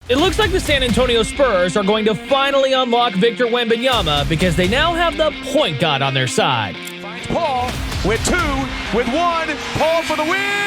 It looks like the San Antonio Spurs are going to finally unlock Victor Wembanyama because they now have the point guard on their side. Finds Paul with 2, with 1, Paul for the win!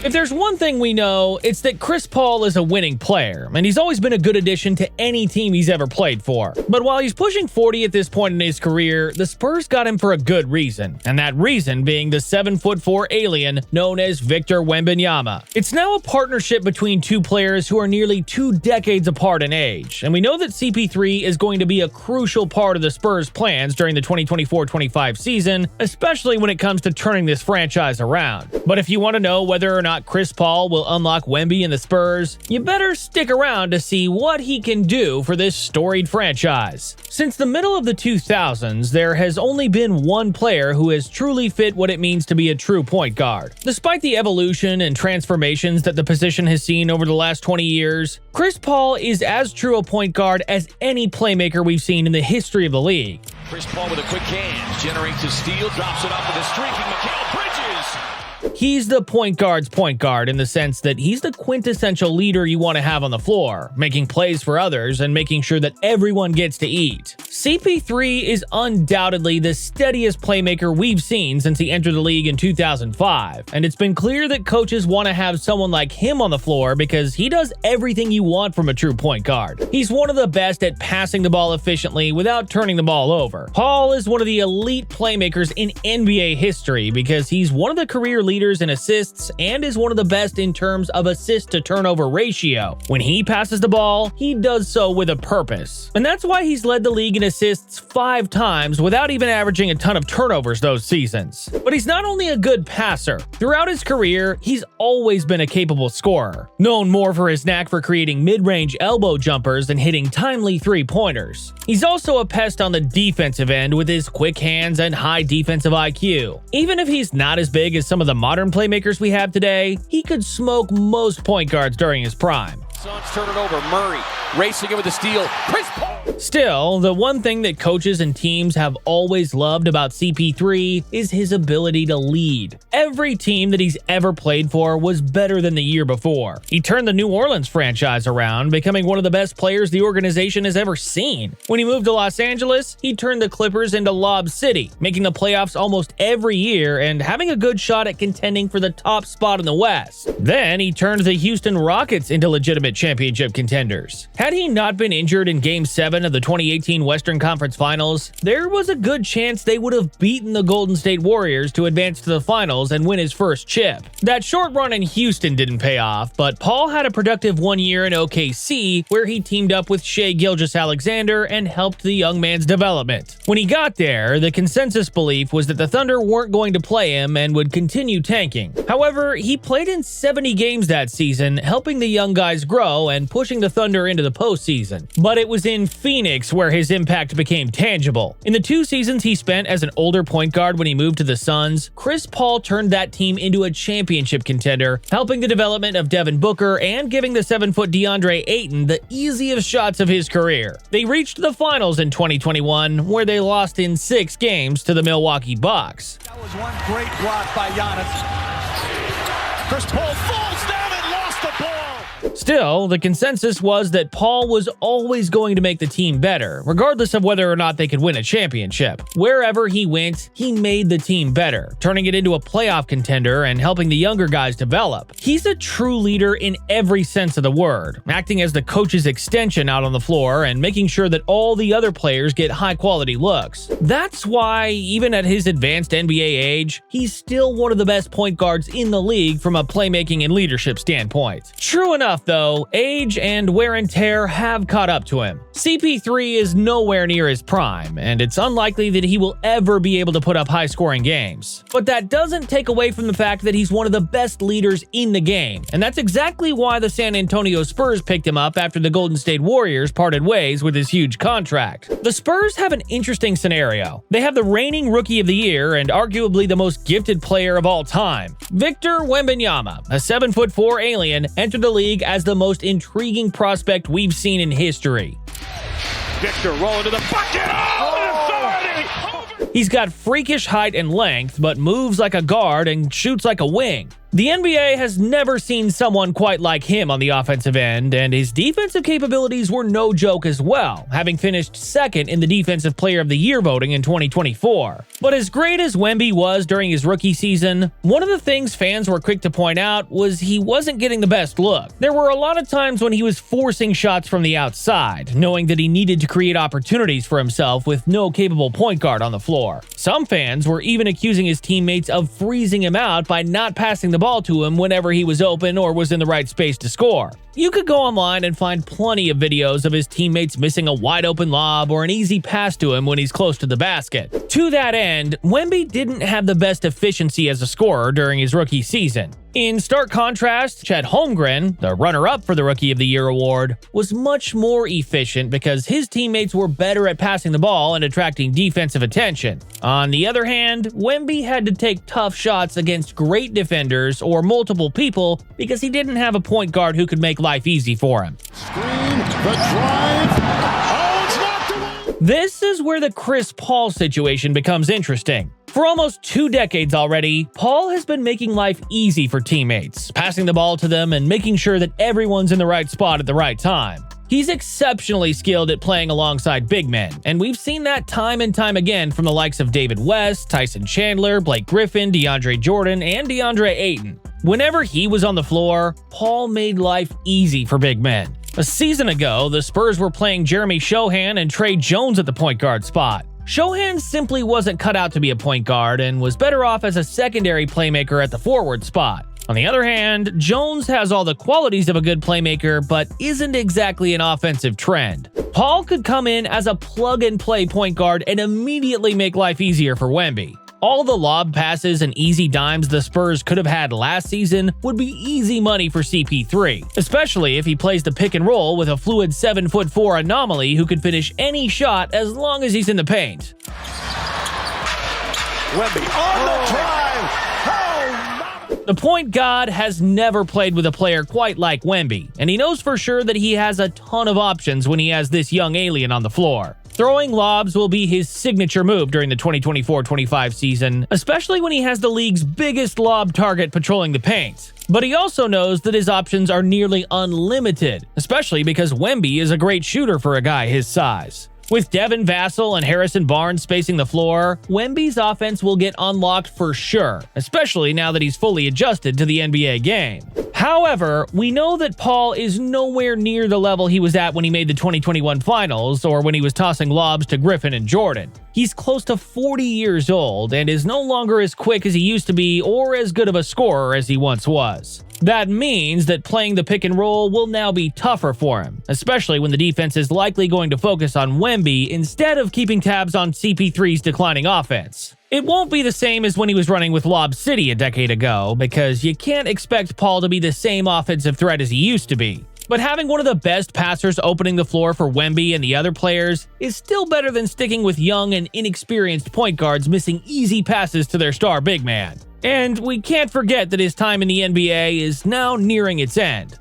If there's one thing we know, it's that Chris Paul is a winning player, and he's always been a good addition to any team he's ever played for. But while he's pushing 40 at this point in his career, the Spurs got him for a good reason, and that reason being the 7'4" alien known as Victor Wembanyama. It's now a partnership between two players who are nearly 2 decades apart in age, and we know that CP3 is going to be a crucial part of the Spurs' plans during the 2024-25 season, especially when it comes to turning this franchise around. But if you want to know whether or not Chris Paul will unlock Wemby in the Spurs, you better stick around to see what he can do for this storied franchise. Since the middle of the 2000s, there has only been one player who has truly fit what it means to be a true point guard. Despite the evolution and transformations that the position has seen over the last 20 years, Chris Paul is as true a point guard as any playmaker we've seen in the history of the league. Chris Paul with a quick hands, generates a steal, drops it off with a streaking Mikal Bridges. He's the point guard's point guard in the sense that he's the quintessential leader you want to have on the floor, making plays for others and making sure that everyone gets to eat. CP3 is undoubtedly the steadiest playmaker we've seen since he entered the league in 2005, and it's been clear that coaches want to have someone like him on the floor because he does everything you want from a true point guard. He's one of the best at passing the ball efficiently without turning the ball over. Paul is one of the elite playmakers in NBA history because he's one of the career leaders in assists and is one of the best in terms of assist to turnover ratio. When he passes the ball, he does so with a purpose. And that's why he's led the league in assists 5 times without even averaging a ton of turnovers those seasons. But he's not only a good passer. Throughout his career, he's always been a capable scorer, known more for his knack for creating mid-range elbow jumpers and hitting timely three-pointers. He's also a pest on the defensive end with his quick hands and high defensive IQ. Even if he's not as big as some of the modern playmakers we have today, he could smoke most point guards during his prime. Suns turn it over. Murray racing it with a steal. Chris Paul. Still, the one thing that coaches and teams have always loved about CP3 is his ability to lead. Every team that he's ever played for was better than the year before. He turned the New Orleans franchise around, becoming one of the best players the organization has ever seen. When he moved to Los Angeles, he turned the Clippers into Lob City, making the playoffs almost every year and having a good shot at contending for the top spot in the West. Then he turned the Houston Rockets into legitimate championship contenders. Had he not been injured in Game 7 of the 2018 Western Conference Finals, there was a good chance they would have beaten the Golden State Warriors to advance to the finals and win his first chip. That short run in Houston didn't pay off, but Paul had a productive 1 year in OKC where he teamed up with Shai Gilgeous-Alexander and helped the young man's development. When he got there, the consensus belief was that the Thunder weren't going to play him and would continue tanking. However, he played in 70 games that season, helping the young guys grow and pushing the Thunder into the postseason. But it was in Phoenix where his impact became tangible. In the 2 seasons he spent as an older point guard when he moved to the Suns, Chris Paul turned that team into a championship contender, helping the development of Devin Booker and giving the 7-foot DeAndre Ayton the easiest shots of his career. They reached the finals in 2021, where they lost in 6 games to the Milwaukee Bucks. That was one great block by Giannis. Chris Paul falls down and lost the ball. Still, the consensus was that Paul was always going to make the team better, regardless of whether or not they could win a championship. Wherever he went, he made the team better, turning it into a playoff contender and helping the younger guys develop. He's a true leader in every sense of the word, acting as the coach's extension out on the floor and making sure that all the other players get high-quality looks. That's why, even at his advanced NBA age, he's still one of the best point guards in the league from a playmaking and leadership standpoint. True enough, though, age and wear and tear have caught up to him. CP3 is nowhere near his prime, and it's unlikely that he will ever be able to put up high-scoring games. But that doesn't take away from the fact that he's one of the best leaders in the game, and that's exactly why the San Antonio Spurs picked him up after the Golden State Warriors parted ways with his huge contract. The Spurs have an interesting scenario. They have the reigning Rookie of the Year and arguably the most gifted player of all time. Victor Wembanyama, a 7'4" alien, entered the league as the most intriguing prospect we've seen in history. Victor rolling to the bucket. Oh, authority! He's got freakish height and length, but moves like a guard and shoots like a wing. The NBA has never seen someone quite like him on the offensive end, and his defensive capabilities were no joke as well, having finished second in the Defensive Player of the Year voting in 2024. But as great as Wemby was during his rookie season, one of the things fans were quick to point out was he wasn't getting the best look. There were a lot of times when he was forcing shots from the outside, knowing that he needed to create opportunities for himself with no capable point guard on the floor. Some fans were even accusing his teammates of freezing him out by not passing the ball to him whenever he was open or was in the right space to score. You could go online and find plenty of videos of his teammates missing a wide open lob or an easy pass to him when he's close to the basket. To that end, Wemby didn't have the best efficiency as a scorer during his rookie season. In stark contrast, Chet Holmgren, the runner-up for the Rookie of the Year award, was much more efficient because his teammates were better at passing the ball and attracting defensive attention. On the other hand, Wemby had to take tough shots against great defenders or multiple people because he didn't have a point guard who could make life easy for him. Screen, the drive. Oh, it's knocked away. This is where the Chris Paul situation becomes interesting. For almost 2 decades already, Paul has been making life easy for teammates, passing the ball to them and making sure that everyone's in the right spot at the right time. He's exceptionally skilled at playing alongside big men, and we've seen that time and time again from the likes of David West, Tyson Chandler, Blake Griffin, DeAndre Jordan, and DeAndre Ayton. Whenever he was on the floor, Paul made life easy for big men. A season ago, the Spurs were playing Jeremy Shohan and Trey Jones at the point guard spot. Shohan simply wasn't cut out to be a point guard and was better off as a secondary playmaker at the forward spot. On the other hand, Jones has all the qualities of a good playmaker but isn't exactly an offensive trend. Paul could come in as a plug-and-play point guard and immediately make life easier for Wemby. All the lob passes and easy dimes the Spurs could have had last season would be easy money for CP3, especially if he plays the pick and roll with a fluid 7'4" anomaly who could finish any shot as long as he's in the paint. Wemby on the drive. Oh, the point guard has never played with a player quite like Wemby, and he knows for sure that he has a ton of options when he has this young alien on the floor. Throwing lobs will be his signature move during the 2024-25 season, especially when he has the league's biggest lob target patrolling the paint. But he also knows that his options are nearly unlimited, especially because Wemby is a great shooter for a guy his size. With Devin Vassell and Harrison Barnes spacing the floor, Wemby's offense will get unlocked for sure, especially now that he's fully adjusted to the NBA game. However, we know that Paul is nowhere near the level he was at when he made the 2021 finals or when he was tossing lobs to Griffin and Jordan. He's close to 40 years old and is no longer as quick as he used to be or as good of a scorer as he once was. That means that playing the pick and roll will now be tougher for him, especially when the defense is likely going to focus on Wemby instead of keeping tabs on CP3's declining offense. It won't be the same as when he was running with Lob City a decade ago, because you can't expect Paul to be the same offensive threat as he used to be. But having one of the best passers opening the floor for Wemby and the other players is still better than sticking with young and inexperienced point guards missing easy passes to their star big man. And we can't forget that his time in the NBA is now nearing its end.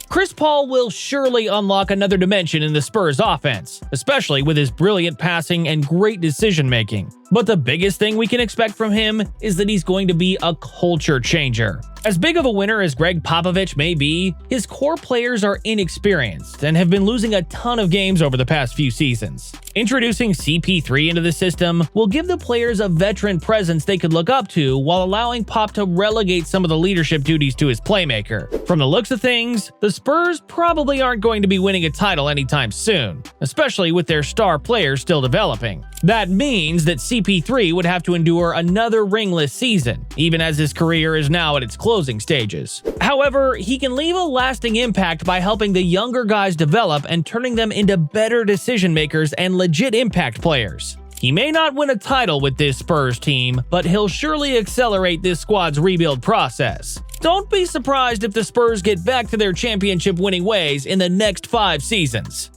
Chris Paul will surely unlock another dimension in the Spurs offense, especially with his brilliant passing and great decision-making. But the biggest thing we can expect from him is that he's going to be a culture changer. As big of a winner as Greg Popovich may be, his core players are inexperienced and have been losing a ton of games over the past few seasons. Introducing CP3 into the system will give the players a veteran presence they could look up to while allowing Pop to relegate some of the leadership duties to his playmaker. From the looks of things, the Spurs probably aren't going to be winning a title anytime soon, especially with their star players still developing. That means that CP3 would have to endure another ringless season, even as his career is now at its closing stages. However, he can leave a lasting impact by helping the younger guys develop and turning them into better decision makers and legit impact players. He may not win a title with this Spurs team, but he'll surely accelerate this squad's rebuild process. Don't be surprised if the Spurs get back to their championship winning ways in the next 5 seasons.